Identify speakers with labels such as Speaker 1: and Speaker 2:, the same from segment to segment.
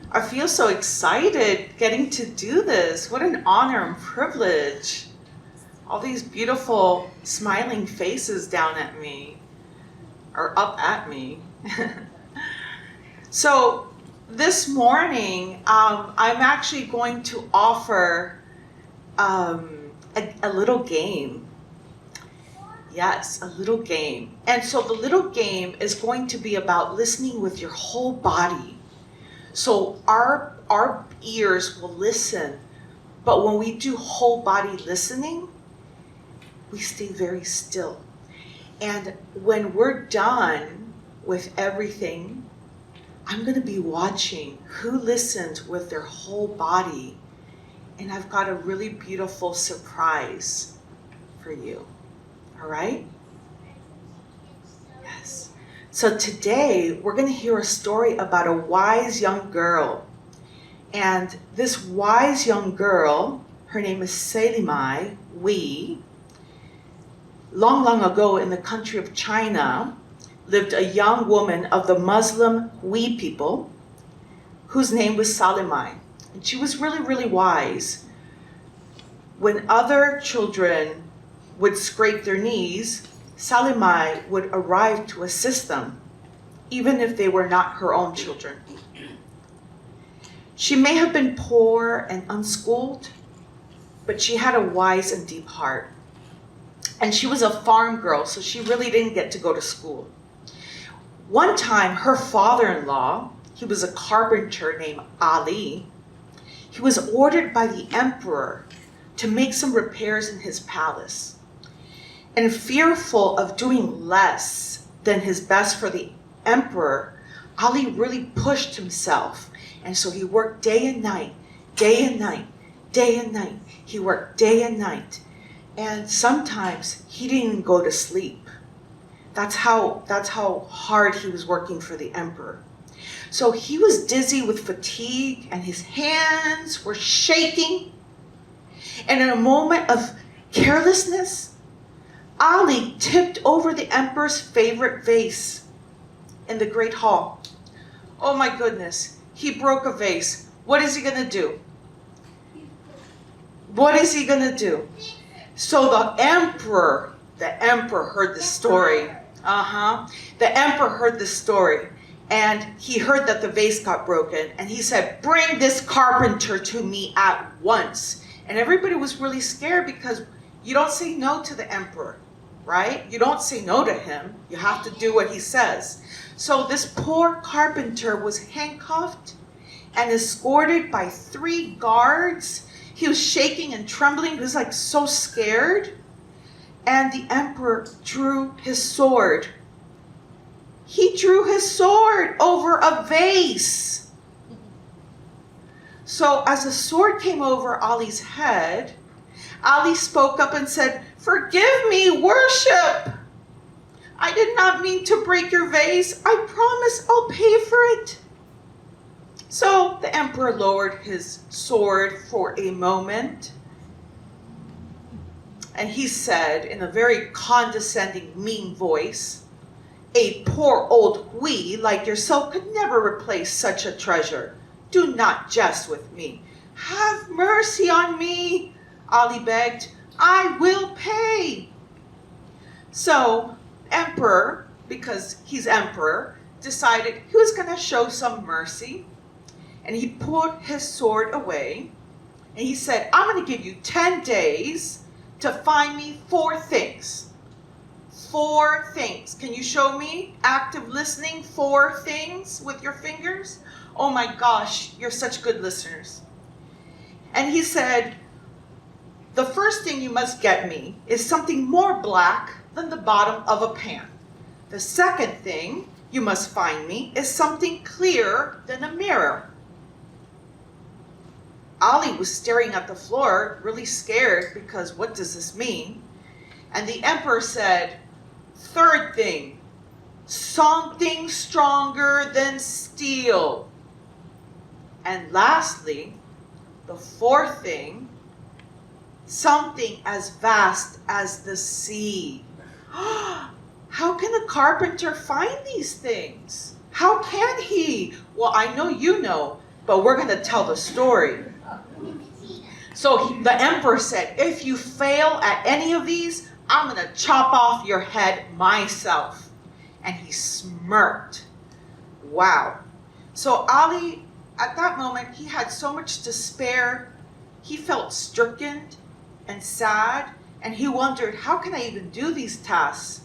Speaker 1: I feel so excited getting to do this. What an honor and privilege. All these beautiful smiling faces down at me, or up at me. So this morning, I'm actually going to offer a little game. Yes, a little game. And so the little game is going to be about listening with your whole body. So our ears will listen, but when we do whole body listening, we stay very still. And when we're done with everything, I'm going to be watching who listened with their whole body. And I've got a really beautiful surprise for you. All right? Yes. So today we're going to hear a story about a wise young girl. And this wise young girl, her name is Selimai Hui. Long, long ago in the country of China, lived a young woman of the Muslim Hui people whose name was Salimai. And she was really, really wise. When other children would scrape their knees, Salimai would arrive to assist them, even if they were not her own children. She may have been poor and unschooled, but she had a wise and deep heart. And she was a farm girl, so she really didn't get to go to school. One time, her father-in-law, he was a carpenter named Ali, he was ordered by the emperor to make some repairs in his palace. And fearful of doing less than his best for the emperor, Ali really pushed himself. And so he worked day and night, day and night, day and night. He worked day and night. And sometimes he didn't even go to sleep. That's how hard he was working for the emperor. So he was dizzy with fatigue and his hands were shaking. And in a moment of carelessness, Ali tipped over the emperor's favorite vase in the great hall. Oh my goodness, he broke a vase. What is he gonna do? What is he gonna do? So the emperor heard the story. The emperor heard the story, and he heard that the vase got broken, and he said, "Bring this carpenter to me at once." And everybody was really scared because you don't say no to the emperor, right? You don't say no to him. You have to do what he says. So this poor carpenter was handcuffed and escorted by 3 guards. He was shaking and trembling. He was like so scared. And the emperor drew his sword. He drew his sword over a vase. So as the sword came over Ali's head, Ali spoke up and said, "Forgive me, worship. I did not mean to break your vase. I promise I'll pay for it." So the emperor lowered his sword for a moment. And he said in a very condescending, mean voice, "A poor old Hui like yourself could never replace such a treasure. Do not jest with me. Have mercy on me," Ali begged. "I will pay." So emperor, because he's emperor, decided he was going to show some mercy. And he put his sword away. And he said, "I'm going to give you 10 days to find me 4 things. 4 things. Can you show me active listening? 4 things with your fingers? Oh my gosh, you're such good listeners." And he said, "The first thing you must get me is something more black than the bottom of a pan. The second thing you must find me is something clearer than a mirror." Ali was staring at the floor, really scared, because what does this mean? And the emperor said, "Third thing, something stronger than steel. And lastly, the 4th thing, something as vast as the sea." How can a carpenter find these things? How can he? Well, I know you know. but we're going to tell the story. So the emperor said, if you fail at any of these, I'm going to chop off your head myself. And he smirked. Wow. So Ali, at that moment, he had so much despair. He felt stricken and sad, and he wondered, how can I even do these tasks?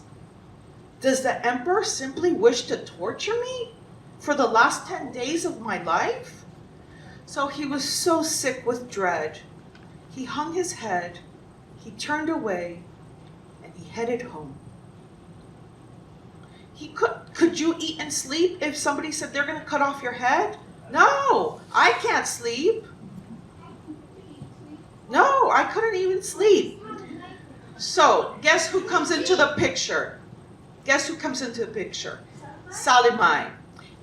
Speaker 1: Does the emperor simply wish to torture me for the last 10 days of my life? So he was so sick with dread. He hung his head, he turned away, and he headed home. Could you eat and sleep if somebody said they're going to cut off your head? No, I can't sleep. No, I couldn't even sleep. So, guess who comes into the picture? Guess who comes into the picture? Salimai.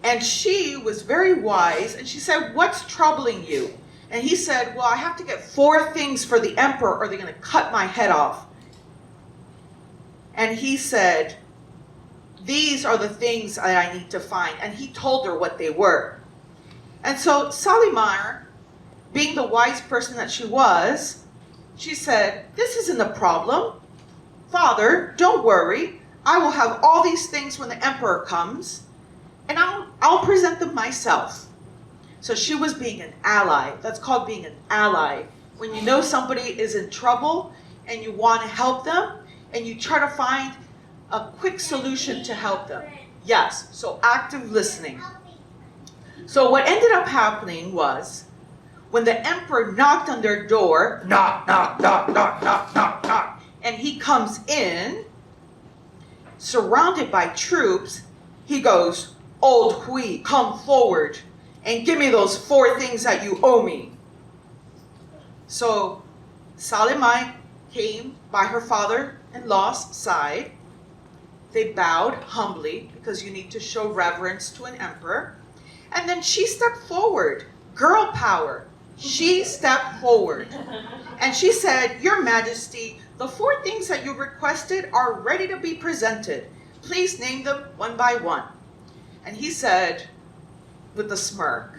Speaker 1: And she was very wise, and she said, what's troubling you? And he said, well, I have to get 4 things for the emperor, or they're going to cut my head off. And he said, these are the things that I need to find. And he told her what they were. And so Salimar, being the wise person that she was, she said, this isn't a problem. Father, don't worry. I will have all these things when the emperor comes, and I'll present them myself. So she was being an ally. That's called being an ally. When you know somebody is in trouble and you want to help them, and you try to find a quick solution to help them. Yes, so active listening. So what ended up happening was, when the emperor knocked on their door, knock, knock, knock, knock, knock, knock, knock, and he comes in, surrounded by troops, he goes, Old Hui, come forward and give me those 4 things that you owe me. So Salimai came by her father-in-law's side. They bowed humbly, because you need to show reverence to an emperor. And then she stepped forward. Girl power. She stepped forward. And she said, Your Majesty, the 4 things that you requested are ready to be presented. Please name them one by one. And he said, with a smirk,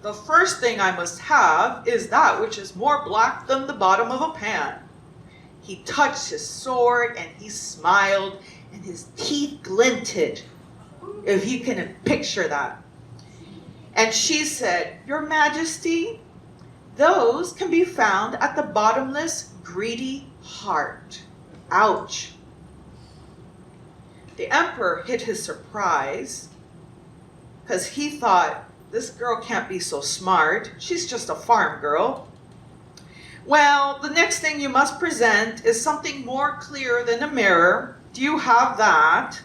Speaker 1: the first thing I must have is that which is more black than the bottom of a pan. He touched his sword and he smiled, and his teeth glinted, if you can picture that. And she said, Your Majesty, those can be found at the bottomless, greedy heart. Ouch. The emperor hid his surprise, because he thought, this girl can't be so smart. She's just a farm girl. Well, the next thing you must present is something more clear than a mirror. Do you have that?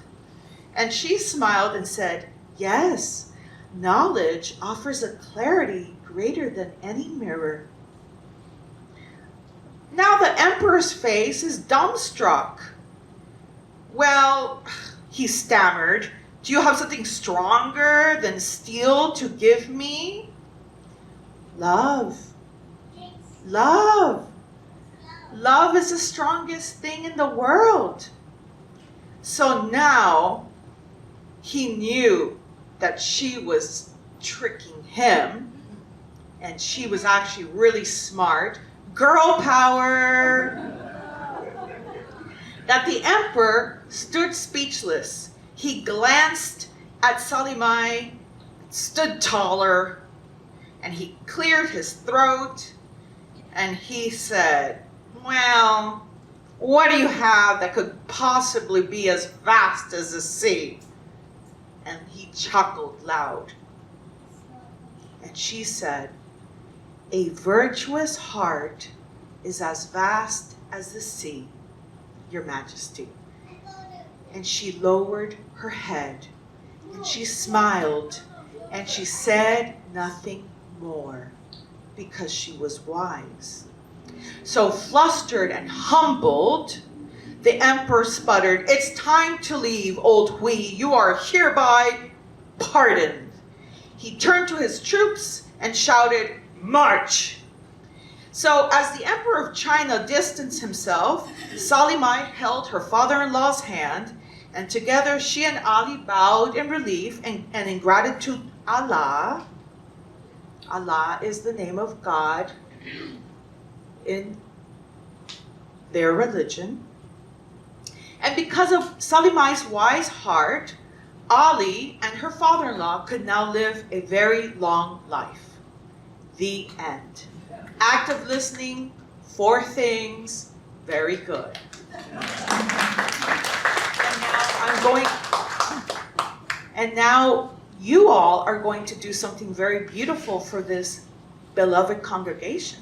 Speaker 1: And she smiled and said, Yes, knowledge offers a clarity greater than any mirror. Now the emperor's face is dumbstruck. Well, he stammered, do you have something stronger than steel to give me? Love. Love. Love is the strongest thing in the world. So now he knew that she was tricking him, and she was actually really smart. Girl power. That the emperor stood speechless. He glanced at Salimai, stood taller, and he cleared his throat, and he said, Well, what do you have that could possibly be as vast as the sea? And he chuckled loud. And she said, A virtuous heart is as vast as the sea, Your Majesty. And she lowered her head, and she smiled, and she said nothing more, because she was wise. So flustered and humbled, the emperor sputtered, It's time to leave, Old Hui. You are hereby pardoned. He turned to his troops and shouted, March! So as the emperor of China distanced himself, Salimai held her father-in-law's hand, and together she and Ali bowed in relief and in gratitude to Allah Allah is the name of God in their religion. And because of Salimai's wise heart, Ali and her father-in-law could now live a very long life. The end. Active listening, 4 things, very good. And now you all are going to do something very beautiful for this beloved congregation.